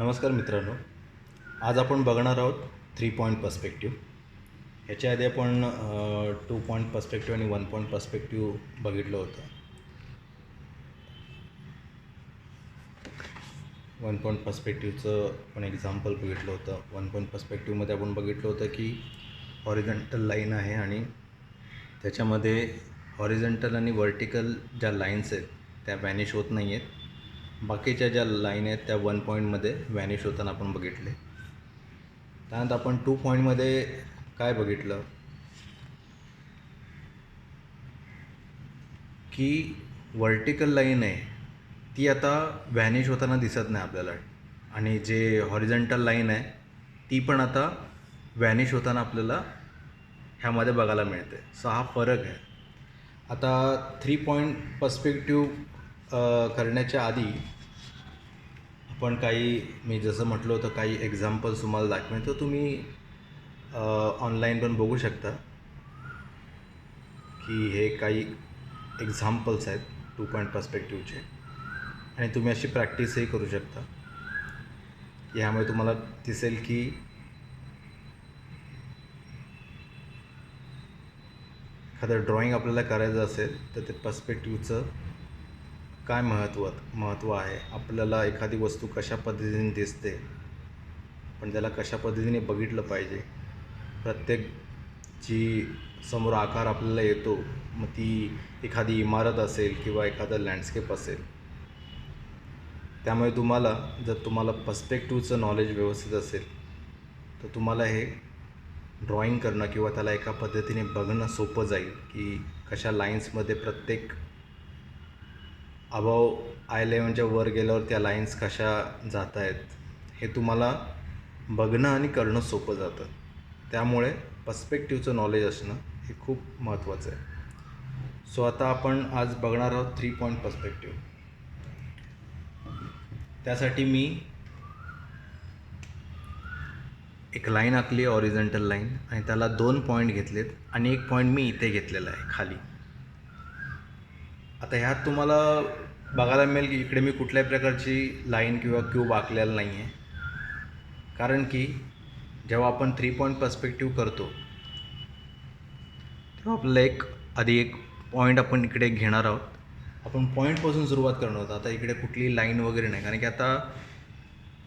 नमस्कार मित्रांनो, आज आपण बघणार आहोत 3 पॉईंट पर्स्पेक्टिव्ह. ह्याच्या आधी आपण 2 पॉईंट पर्स्पेक्टिव्ह आणि 1 पॉईंट पर्स्पेक्टिव्ह बघितलं होतं. 1 पॉईंट पर्स्पेक्टिव्हचं आपण एक्झाम्पल बघितलं होतं. 1 पॉईंट पर्स्पेक्टिव्हमध्ये आपण बघितलं होतं की हॉरिझॉन्टल लाईन आहे आणि त्याच्यामध्ये हॉरिझॉन्टल आणि व्हर्टिकल ज्या लाईन्स आहेत त्या व्हॅनिश होत नाही आहेत. बाकीच्या ज्या लाईन आहेत त्या 1 पॉईंटमध्ये व्हॅनिश होताना आपण बघितले. त्यानंतर आपण 2 पॉईंटमध्ये काय बघितलं की व्हर्टिकल लाईन आहे ती आता व्हॅनिश होताना दिसत नाही आपल्याला, आणि जे हॉरिझॉन्टल लाईन आहे ती पण आता व्हॅनिश होताना आपल्याला ह्यामध्ये बघायला मिळते. सो हा फरक आहे. आता 3 पॉईंट पर्स्पेक्टिव्ह करण्याच्या आधी आपण मी जसं म्हटलं होतं काही एक्झाम्पल्स तुम्हाला दाखवेन, तर तुम्ही ऑनलाईन पण बघू शकता की हे काही एक्झाम्पल्स आहेत 2 पॉईंट पर्स्पेक्टिव्हचे, आणि तुम्ही अशी प्रॅक्टिसही करू शकता. ह्यामुळे तुम्हाला दिसेल की एखादं ड्रॉईंग आपल्याला करायचं असेल तर ते पर्स्पेक्टिव्हचं काय महत्त्व आहे. आपल्याला एखादी वस्तू कशा पद्धतीने दिसते, पण त्याला कशा पद्धतीने बघितलं पाहिजे. प्रत्येक जी समोर आकार आपल्याला येतो, मग ती एखादी इमारत असेल किंवा एखादं लँडस्केप असेल, त्यामुळे जर तुम्हाला पर्स्पेक्टिव्हचं नॉलेज व्यवस्थित असेल तर तुम्हाला हे ड्रॉईंग करणं किंवा त्याला एका पद्धतीने बघणं सोपं जाईल की कशा लाईन्समध्ये प्रत्येक अबाव आय लेवलच्या वर गेल्यावर त्या लाईन्स कशा जात आहेत हे तुम्हाला बघणं आणि करणं सोपं जातं. त्यामुळे पर्स्पेक्टिव्हचं नॉलेज असणं हे खूप महत्त्वाचं आहे. सो आता आपण आज बघणार आहोत 3 पॉईंट पर्स्पेक्टिव्ह. त्यासाठी मी एक लाईन आखली आहे, हॉरिझॉन्टल लाईन, आणि त्याला 2 पॉईंट घेतलेत आणि एक पॉईंट मी इथे घेतलेला आहे खाली. आता ह्यात तुम्हाला बघायला मिळेल की इकडे मी कुठल्याही प्रकारची लाईन किंवा क्यूब आखलेला नाही आहे, कारण की जेव्हा आपण 3 पॉईंट पर्स्पेक्टिव्ह करतो तेव्हा आपल्याला आधी एक पॉईंट आपण इकडे घेणार आहोत. आपण पॉईंटपासून सुरुवात करणार आहोत. आता इकडे कुठली लाईन वगैरे नाही, कारण की आता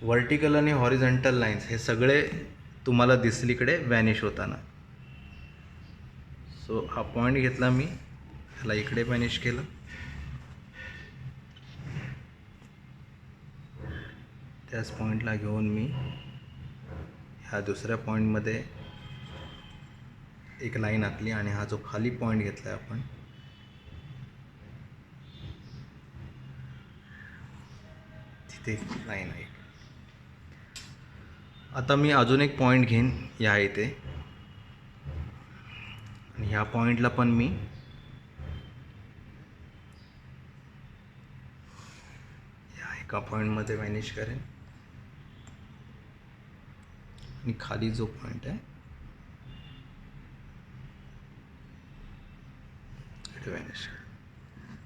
व्हर्टिकल आणि हॉरिझॉन्टल लाईन्स हे सगळे तुम्हाला दिसतील इकडे व्हॅनिश होताना. सो हा पॉईंट घेतला मी, ह्याला इकडे व्हॅनिश केलं. त्याच पॉईंटला घेऊन मी ह्या दुसऱ्या पॉईंटमध्ये एक लाईन आखली, आणि हा जो खाली पॉईंट घेतला आहे आपण तिथे एक लाईन आहे. आता मी अजून एक पॉईंट घेईन या इथे, आणि ह्या पॉईंटला पण मी ह्या एका पॉईंटमध्ये व्हॅनिश करेन, आणि खाली जो पॉईंट आहे इथे व्हॅनिश करेन.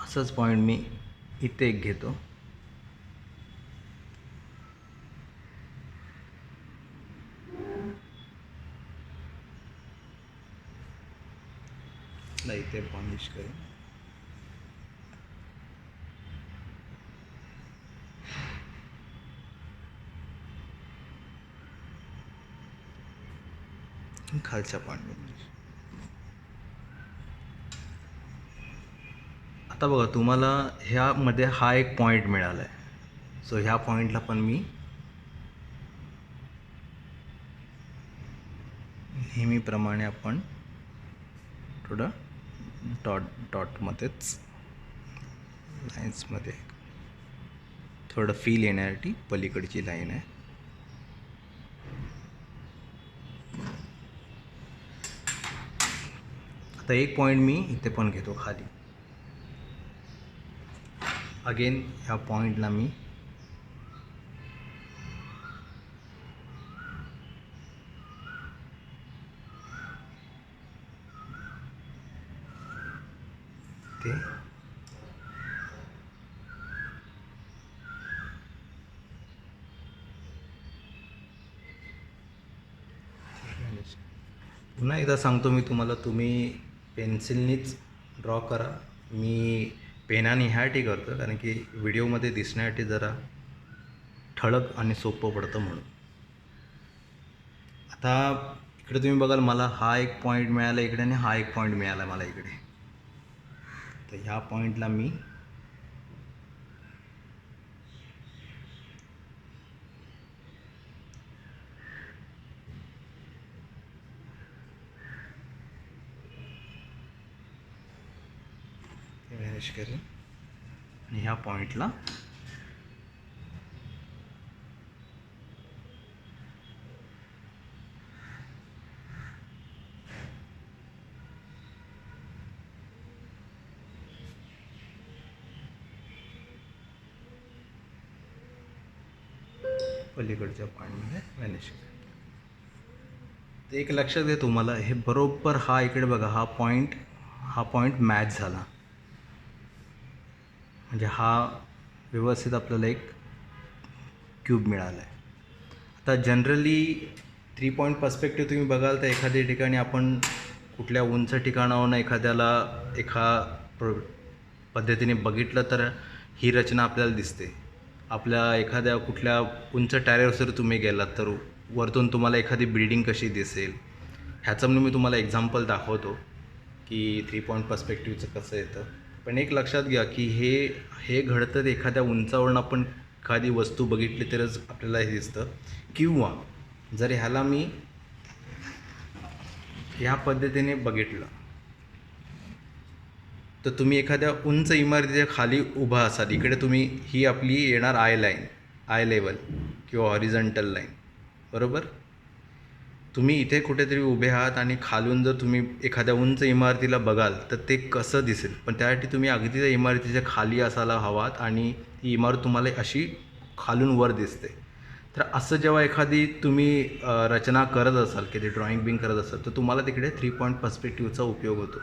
असंच पॉईंट मी इथे एक घेतो, इथे व्हॅनिश करेन. खालच्या पॉईंटमध्ये. आता बघा, तुम्हाला ह्यामध्ये हा एक पॉईंट मिळाला आहे. सो ह्या पॉईंटला पण मी नेहमीप्रमाणे आपण थोडं डॉटमध्येच लाईन्समध्ये थोडं फील येण्यासाठी पलीकडची लाईन आहे. आता एक पॉईंट मी इथे पण घेतो खाली. अगेन ह्या पॉईंटला मी ते पुन्हा एकदा सांगतो मी तुम्हाला, तुम्ही पेन्सिलनीच ड्रॉ करा. मी पेनाने ह्यासाठी करतो कारण की व्हिडिओमध्ये दिसण्यासाठी जरा ठळक आणि सोपं पडतं म्हणून. आता इकडे तुम्ही बघाल, मला हा एक पॉईंट मिळाला इकडे आणि हा एक पॉईंट मिळाला मला इकडे. तर ह्या पॉईंटला मी व्हॅनिश करेन आणि ह्या पॉईंटला पलीकडच्या पॉईंटमध्ये व्हॅनिश करेन. तर एक लक्षात घे तुम्हाला, हे बरोबर हा इकडे बघा, हा पॉईंट मॅच झाला, म्हणजे हा व्यवस्थित आपल्याला एक क्यूब मिळाला आहे. आता जनरली 3 पॉईंट पर्स्पेक्टिव्ह तुम्ही बघाल तर एखाद्या ठिकाणी आपण कुठल्या उंच ठिकाणावरून पद्धतीने बघितलं तर ही रचना आपल्याला दिसते. आपल्या एखाद्या कुठल्या उंच टॅरेसवर तुम्ही गेलात तर वरतून तुम्हाला एखादी बिल्डिंग कशी दिसेल ह्याचं म्हणून मी तुम्हाला एक्झाम्पल दाखवतो की 3 पॉईंट पर्स्पेक्टिव्हचं कसं येतं. पण एक लक्षात घ्या की हे घडतं एखाद्या उंचावरून आपण एखादी वस्तू बघितली तरच आपल्याला हे दिसतं. किंवा जर ह्याला मी ह्या पद्धतीने बघितलं तर तुम्ही एखाद्या उंच इमारतीच्या खाली उभा असाल, इकडे तुम्ही ही आपली येणार आय लेवल किंवा हॉरिझॉन्टल लाईन, बरोबर. तुम्ही इथे कुठेतरी उभे आहात आणि खालून जर तुम्ही एखाद्या उंच इमारतीला बघाल तर ते कसं दिसेल. पण त्यासाठी तुम्ही अगदी त्या इमारतीच्या खाली असायला हवात आणि ती इमारत तुम्हाला अशी खालून वर दिसते. तर असं जेव्हा एखादी तुम्ही रचना करत असाल की ते ड्रॉइंग करत असाल तर तुम्हाला तिकडे 3 पॉईंट पर्स्पेक्टिव्हचा उपयोग होतो.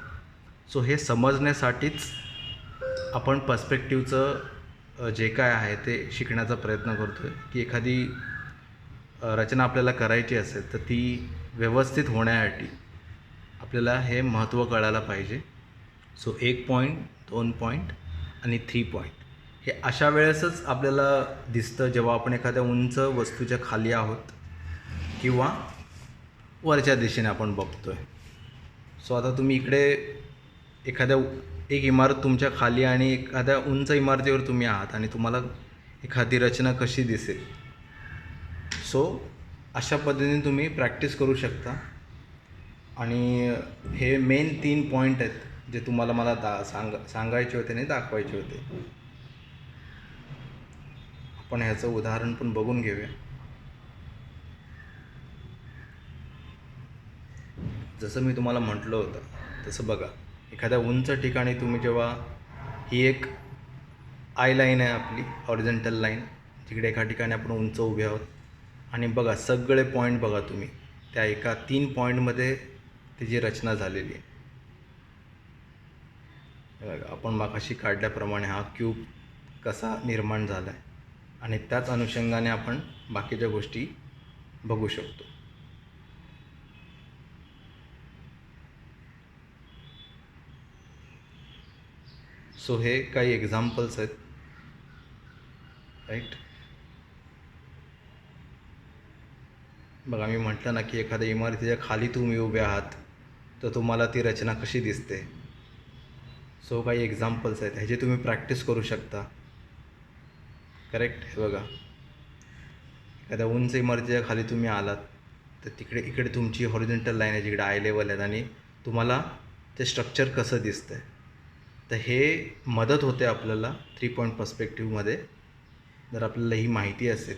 सो हे समजण्यासाठीच आपण पर्स्पेक्टिव्हचं जे काय आहे ते शिकण्याचा प्रयत्न करतो आहे की एखादी रचना आपल्याला करायची असेल तर ती व्यवस्थित होण्यासाठी आपल्याला हे महत्त्व कळायला पाहिजे. सो 1 पॉईंट, 2 पॉईंट आणि 3 पॉईंट हे अशा वेळेसच आपल्याला दिसतं जेव्हा आपण एखाद्या उंच वस्तूच्या खाली आहोत किंवा वरच्या दिशेने आपण बघतो आहे. सो आता तुम्ही इकडे एक इमारत तुमच्या खाली आणि एखाद्या उंच इमारतीवर तुम्ही आहात आणि तुम्हाला एखादी रचना कशी दिसेल. सो अशा पद्धतीने तुम्ही प्रॅक्टिस करू शकता. आणि हे मेन 3 पॉईंट आहेत जे तुम्हाला मला सांगायचे होते आणि दाखवायचे होते. आपण ह्याचं उदाहरण पण बघून घेऊया. जसं मी तुम्हाला म्हटलं होतं तसं बघा, एखाद्या उंच ठिकाणी तुम्ही जेव्हा ही एक आय लाईन आहे आपली हॉरिझॉन्टल लाईन, जिकडे एका ठिकाणी आपण उंच उभे आहोत आणि बघा सगळे पॉईंट बघा तुम्ही, त्या एका 3 पॉईंटमध्ये त्याची रचना झालेली आहे. बघा आपण मगाशी काढल्याप्रमाणे हा क्यूब कसा निर्माण झाला आहे आणि त्याच अनुषंगाने आपण बाकीच्या गोष्टी बघू शकतो. सो हे काही एक्झाम्पल्स आहेत, राईट. बघा मी म्हटलं ना की एखाद्या इमारतीच्या खाली तुम्ही उभे आहात तर तुम्हाला ती रचना कशी दिसते. सो काही एक्झाम्पल्स आहेत, ह्याची तुम्ही प्रॅक्टिस करू शकता, करेक्ट. हे बघा एखाद्या उंच इमारतीच्या खाली तुम्ही आलात तर इकडे तुमची हॉरिझॉन्टल लाईन आहे जिकडे आय लेवल आहेत आणि तुम्हाला ते स्ट्रक्चर कसं दिसतं आहे. तर हे मदत होते आपल्याला 3 पॉईंट पर्स्पेक्टिव्हमध्ये. जर आपल्याला ही माहिती असेल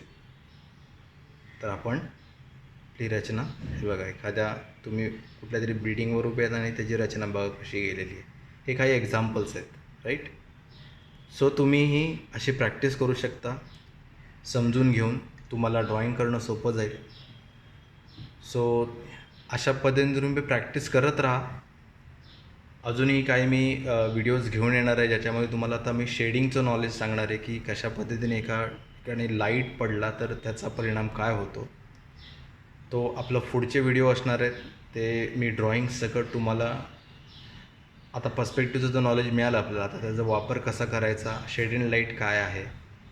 तर आपण आपली रचना, हे बघा एखाद्या तुम्ही कुठल्या तरी बिल्डिंगवर उभे आहेत आणि त्याची रचना बघा कशी गेलेली आहे. हे काही एक्झाम्पल्स आहेत, राईट. सो तुम्हीही अशी प्रॅक्टिस करू शकता, समजून घेऊन तुम्हाला ड्रॉईंग करणं सोपं जाईल. सो अशा पद्धतीने तुम्ही प्रॅक्टिस करत राहा. अजूनही काही मी व्हिडिओज घेऊन येणार आहे ज्याच्यामध्ये तुम्हाला आता मी शेडिंगचं नॉलेज सांगणार आहे की कशा पद्धतीने एका ठिकाणी लाईट पडला तर त्याचा परिणाम काय होतो. तो आपलं पुढचे व्हिडिओ असणार आहेत ते मी ड्रॉइंग सकट तुम्हाला आता पर्स्पेक्टिव्हचं जर नॉलेज मिळालं आपल्याला, आता त्याचा वापर कसा करायचा, शेड इन लाईट काय आहे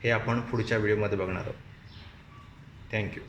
हे आपण पुढच्या व्हिडिओमध्ये बघणार आहोत. थँक्यू.